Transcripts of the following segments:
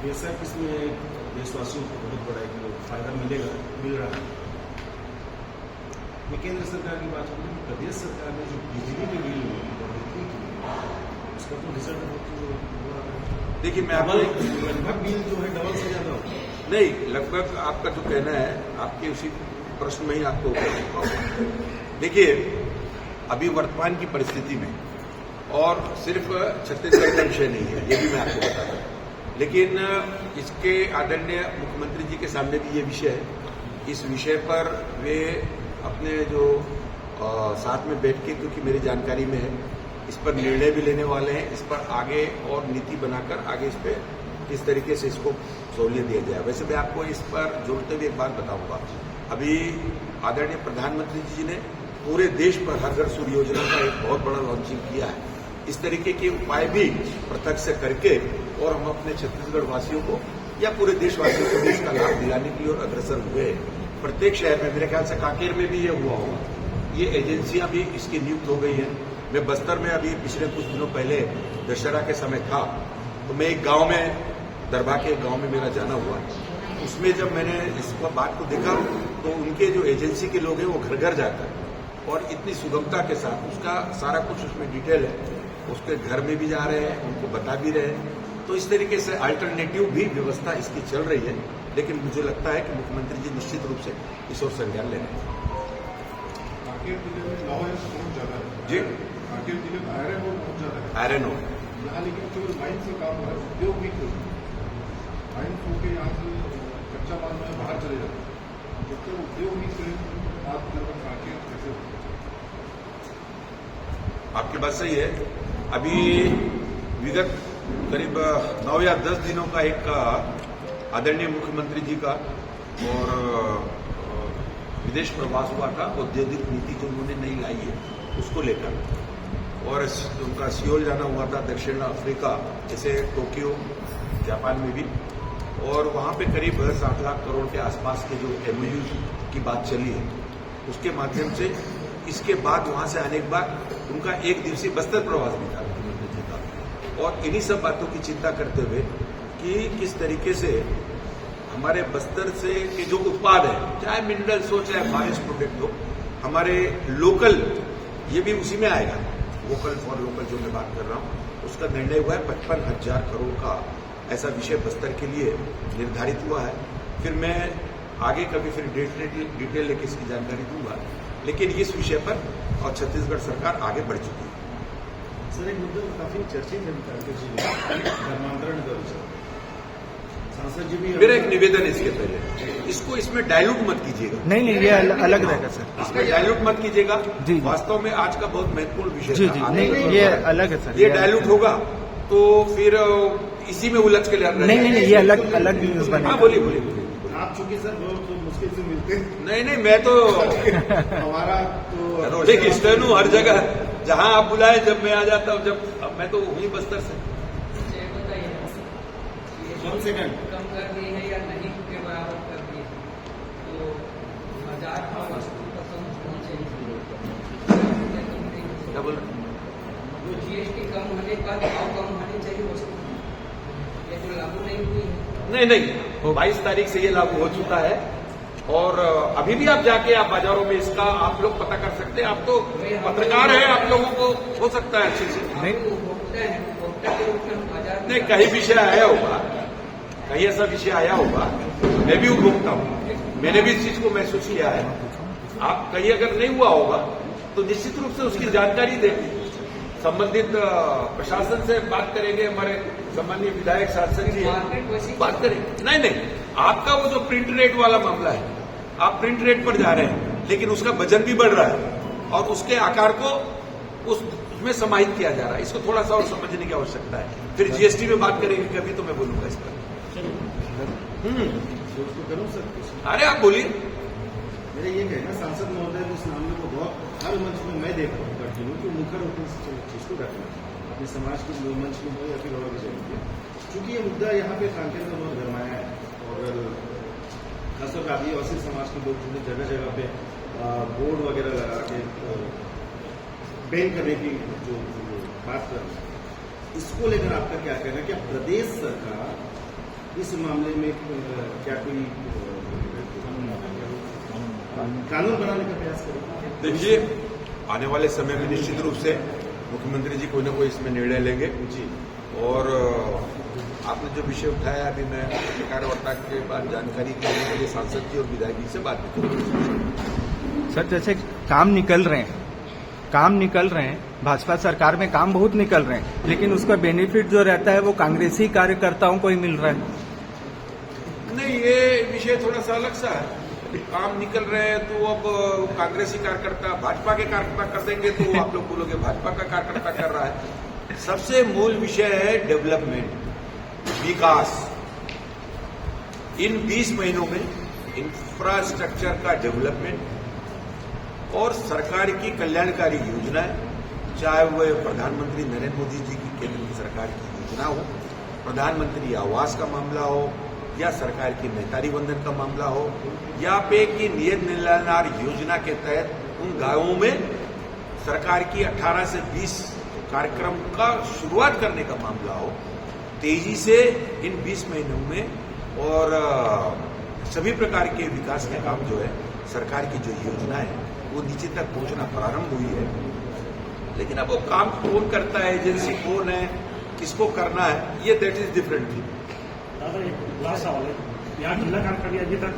बेशक इसमें देशवासियों को बहुत बड़ा एक फायदा मिल रहा है। मैं केंद्र सरकार की बात करूँ, प्रदेश सरकार ने जो बिजली के बिल बढ़ोतरी की उसका तो रिजल्ट बहुत देखिए, मैं लगभग बिल जो है डबल से ज्यादा होगा। नहीं, लगभग आपका जो कहना है, आपके उसी प्रश्न में ही आपको उत्तर दे पाऊंगा। देखिए, अभी वर्तमान की परिस्थिति में, और सिर्फ छत्तीसगढ़ का विषय नहीं है, ये भी मैं आपको बता दूं, लेकिन इसके आदरणीय मुख्यमंत्री जी के सामने भी ये विषय है। इस विषय पर वे अपने जो साथ में बैठ के, क्योंकि मेरी जानकारी में है, इस पर निर्णय भी लेने वाले हैं। इस पर आगे और नीति बनाकर आगे इस पर किस तरीके से इसको सहूलियत दिया जाए। वैसे मैं आपको इस पर जोड़ते हुए एक बात बताऊंगा। अभी आदरणीय प्रधानमंत्री जी ने पूरे देश पर हर घर सूर्य योजना का एक बहुत बड़ा लॉन्चिंग किया है। इस तरीके के उपाय भी प्रत्यक्ष से करके और हम अपने छत्तीसगढ़ वासियों को या पूरे देशवासियों को भी इसका लाभ दिलाने की ओर अग्रसर हुए। प्रत्येक शहर में, मेरे ख्याल से कांकेर में भी ये हुआ होगा, ये एजेंसियां भी इसकी नियुक्त हो गई हैं। मैं बस्तर में अभी पिछले कुछ दिनों पहले दशहरा के समय था, तो मैं एक गांव में, दरभा के एक गांव में मेरा जाना हुआ। उसमें जब मैंने इस बात को देखा तो उनके जो एजेंसी के लोग हैं वो घर घर जाकर और इतनी सुगमता के साथ उसका सारा कुछ उसमें डिटेल है, उसके घर में भी जा रहे हैं, उनको बता भी रहे हैं। तो इस तरीके से अल्टरनेटिव भी व्यवस्था इसकी चल रही है। लेकिन मुझे लगता है कि मुख्यमंत्री जी निश्चित रूप से इस ओर संज्ञान ले रहे हैं। कांकेर जिले में बहुत ज्यादा है जी, कांकेर जिले में आयरन और बहुत ज्यादा है। आयरन हो यहाँ लेकिन केवल माइन से काम हो रहा है, उद्योग भी खुल माइन होकर यहाँ से कच्चा माल में बाहर चले जाते हैं, जबकि उद्योग भी खुले बात लगभग कांकेर कैसे हो। आपकी बात सही है। अभी विगत करीब 9 या 10 दिनों का एक आदरणीय मुख्यमंत्री जी का और विदेश प्रवास हुआ था। औद्योगिक नीति जो उन्होंने नई लाई है उसको लेकर, और उनका सियोल जाना हुआ था, दक्षिण अफ्रीका, जैसे टोक्यो, जापान में भी, और वहां पे करीब 7 लाख करोड़ के आसपास के जो एमओयू की बात चली है उसके माध्यम से। इसके बाद वहां से आने के बाद उनका एक दिवसीय बस्तर प्रवास भी था मुख्यमंत्री जी का, और इन्हीं सब बातों की चिंता करते हुए कि किस तरीके से हमारे बस्तर से के जो उत्पाद है, चाहे मिनरल्स हो चाहे फॉरेस्ट प्रोडक्ट हो, हमारे लोकल, ये भी उसी में आएगा, वोकल फॉर लोकल जो मैं बात कर रहा हूँ, उसका निर्णय हुआ है। 55,000 करोड़ का ऐसा विषय बस्तर के लिए निर्धारित हुआ है। फिर मैं आगे कभी फिर डिटेल लेके इसकी जानकारी दूंगा, लेकिन इस विषय पर और छत्तीसगढ़ सरकार आगे बढ़ चुकी है। सर, एक मुद्दा काफी चर्चित है कांकेर जिले में, धर्मांतरण दर। सांसद जी भी, मेरा एक निवेदन है इसके पहले, इसको इसमें डायलूट मत कीजिएगा। नहीं, ये अलग रहेगा सर, इसमें डायलूट मत कीजिएगा। जी, वास्तव में आज का बहुत महत्वपूर्ण विषय जी जी, नहीं, ये अलग है सर। ये डायलूट होगा तो फिर इसी में उलझ के नहीं, ये अलग न्यूज बनेगा। हाँ, बोलिए। आप चूंकि सर बहुत मुश्किल से मिलते हैं। नहीं, मैं तो हमारा तो देखिए स्टर्न हूँ हर जगह, जहाँ आप बुलाए जब मैं आ जाता हूँ। अब मैं तो हुई बस्तर से। कम सेकंड कम कर दी है या नहीं के बराबर कर दी है, तो बाजार का वस्तु का कम होना चाहिए। क्या बोल जो जीएसटी कम होने का भाव कम होने चाहिए वस्तु, ये जो लागू नहीं हुई है। नहीं, 22 तारीख से ये लागू हो चुका है, और अभी भी आप जाके आप बाजारों में इसका आप लोग पता कर सकते हैं। आप तो पत्रकार हैं, आप लोगों को हो सकता है अच्छे से। उपभोक्ता के रूप में बाजार नहीं, कहीं विषय आया होगा, कहीं ऐसा विषय आया होगा। मैं भी उपभोक्ता हूँ, मैंने भी इस चीज को महसूस किया है। आप कहीं अगर नहीं हुआ होगा तो निश्चित रूप से उसकी जानकारी दें, संबंधित प्रशासन से बात करेंगे, हमारे सम्मानीय विधायक सांसद जी बात करेंगे। नहीं, आपका वो जो प्रिंट रेट वाला मामला है, आप प्रिंट रेट पर जा रहे हैं, लेकिन उसका वजन भी बढ़ रहा है और उसके आकार को उसमें समाहित किया जा रहा है। इसको थोड़ा सा और समझने की आवश्यकता है। फिर जीएसटी में बात करेंगे कभी, तो मैं बोलूंगा इस पर। करूँ सर, अरे आप बोलिए। मेरा ये कहना, सांसद महोदय इस मामले को बहुत हर मंच में मैं देख रहा हूँ कंटिन्यू कि मुखर होकर चीज को रखना अपने समाज के मंच में हो या फिर और विषय में, क्योंकि ये मुद्दा यहाँ पे कांकेर में बहुत गरमाया है। और खासतौर पर आदिवासी समाज के लोग जो जगह जगह पे बोर्ड वगैरह लगा के बैन करने की जो बात कर रहे हैं, इसको लेकर आपका क्या कहना है? क्या प्रदेश सरकार इस मामले में क्या कोई कानून बनाने का प्रयास करेंगे? देखिए, आने वाले समय में निश्चित रूप से मुख्यमंत्री जी कोई न कोई इसमें निर्णय लेंगे जी। और आपने जो विषय उठाया, अभी मैं पत्रकार वार्ता के बाद जानकारी करने के लिए सांसद जी और विधायक जी से बात भी करूंगा। सर जैसे काम निकल रहे हैं, भाजपा सरकार में काम बहुत निकल रहे हैं, लेकिन उसका बेनिफिट जो रहता है वो कांग्रेसी कार्यकर्ताओं को ही मिल रहा है। नहीं, ये विषय थोड़ा सा अलग सा है। काम निकल रहे हैं तो अब कांग्रेसी कार्यकर्ता भाजपा के कार्यकर्ता कर देंगे तो आप लोग बोलोगे भाजपा का कार्यकर्ता कर रहा है। सबसे मूल विषय है डेवलपमेंट, विकास। इन 20 महीनों में इंफ्रास्ट्रक्चर का डेवलपमेंट और सरकार की कल्याणकारी योजनाएं, चाहे वह प्रधानमंत्री नरेंद्र मोदी जी की केंद्र की सरकार की योजना हो, प्रधानमंत्री आवास का मामला हो, या सरकार की नेतारी वंदन का मामला हो, या पे की नियत निलानार योजना के तहत उन गांवों में सरकार की 18 से 20 कार्यक्रम का शुरुआत करने का मामला हो, तेजी से इन 20 महीनों में और सभी प्रकार के विकास के काम जो है, सरकार की जो योजना है वो नीचे तक पहुंचना प्रारंभ हुई है। लेकिन अब वो काम कौन करता है, एजेंसी कौन है, किसको करना है, ये दैट इज डिफरेंट थिंग। दादा एक लास्ट सवाल है, यहाँ जिला कार्यकारिणी अभी तक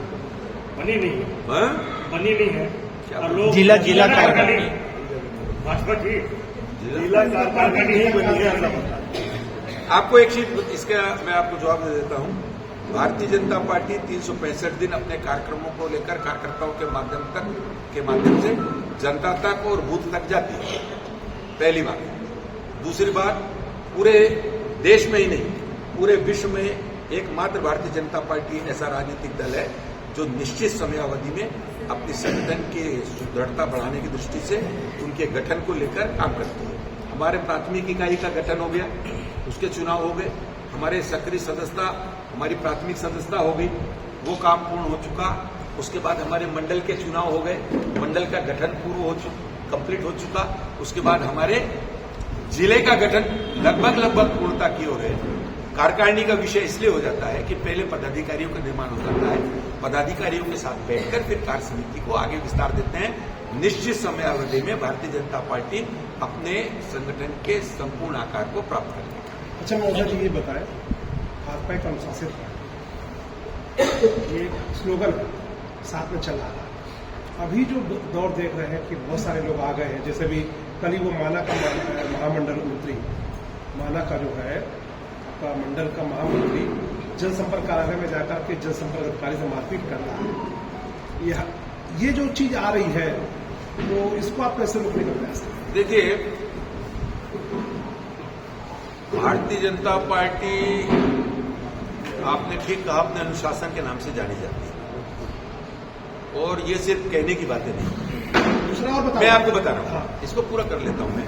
बनी नहीं है, हाँ? बनी नहीं है क्या और लोग जिला कार्यकारिणी भाजपा की जिला कार्यकारिणी ही बनी है। आपको एक चीज इसका मैं आपको जवाब दे देता हूं। भारतीय जनता पार्टी 365 दिन अपने कार्यक्रमों को लेकर कार्यकर्ताओं के माध्यम से जनता तक और बूथ तक जाती है, पहली बात। दूसरी बात, पूरे देश में ही नहीं पूरे विश्व में एकमात्र भारतीय जनता पार्टी ऐसा राजनीतिक दल है जो निश्चित समयावधि में अपनी संगठन की सुदृढ़ता बढ़ाने की दृष्टि से उनके गठन को लेकर काम करती है। हमारे प्राथमिक इकाई का गठन हो गया, उसके चुनाव हो गए, हमारे सक्रिय सदस्यता, हमारी प्राथमिक सदस्यता हो गई, वो काम पूर्ण हो चुका। उसके बाद हमारे मंडल के चुनाव हो गए, मंडल का गठन कंप्लीट हो चुका। उसके बाद हमारे जिले का गठन लगभग पूर्णता की ओर है। कार्यकारिणी का विषय इसलिए हो जाता है कि पहले पदाधिकारियों का निर्माण हो जाता है, पदाधिकारियों के साथ बैठकर फिर कार्य समिति को आगे विस्तार देते हैं। निश्चित समयावधि में भारतीय जनता पार्टी अपने संगठन के संपूर्ण आकार को प्राप्त करेगी। अच्छा महोदय जी ये बताएं, भाजपा एक अनुशासित है, ये स्लोगन साथ में चल रहा है। अभी जो दौर देख रहे हैं कि बहुत सारे लोग आ गए हैं, जैसे भी कल ही वो माना का महामंडल मंत्री, माना का जो है आपका मंडल का महामंत्री जनसंपर्क कार्यालय में जाकर के जनसंपर्क अधिकारी से मारपीट कर रहा है। ये जो चीज आ रही है तो इसको आप कैसे रोकने का प्रयास करें? देखिए, भारतीय जनता पार्टी आपने ठीक कहा, अपने अनुशासन के नाम से जानी जाती है और ये सिर्फ कहने की बातें नहीं। दूसरा और मैं आपको बता रहा हूं, हाँ। इसको पूरा कर लेता हूं मैं।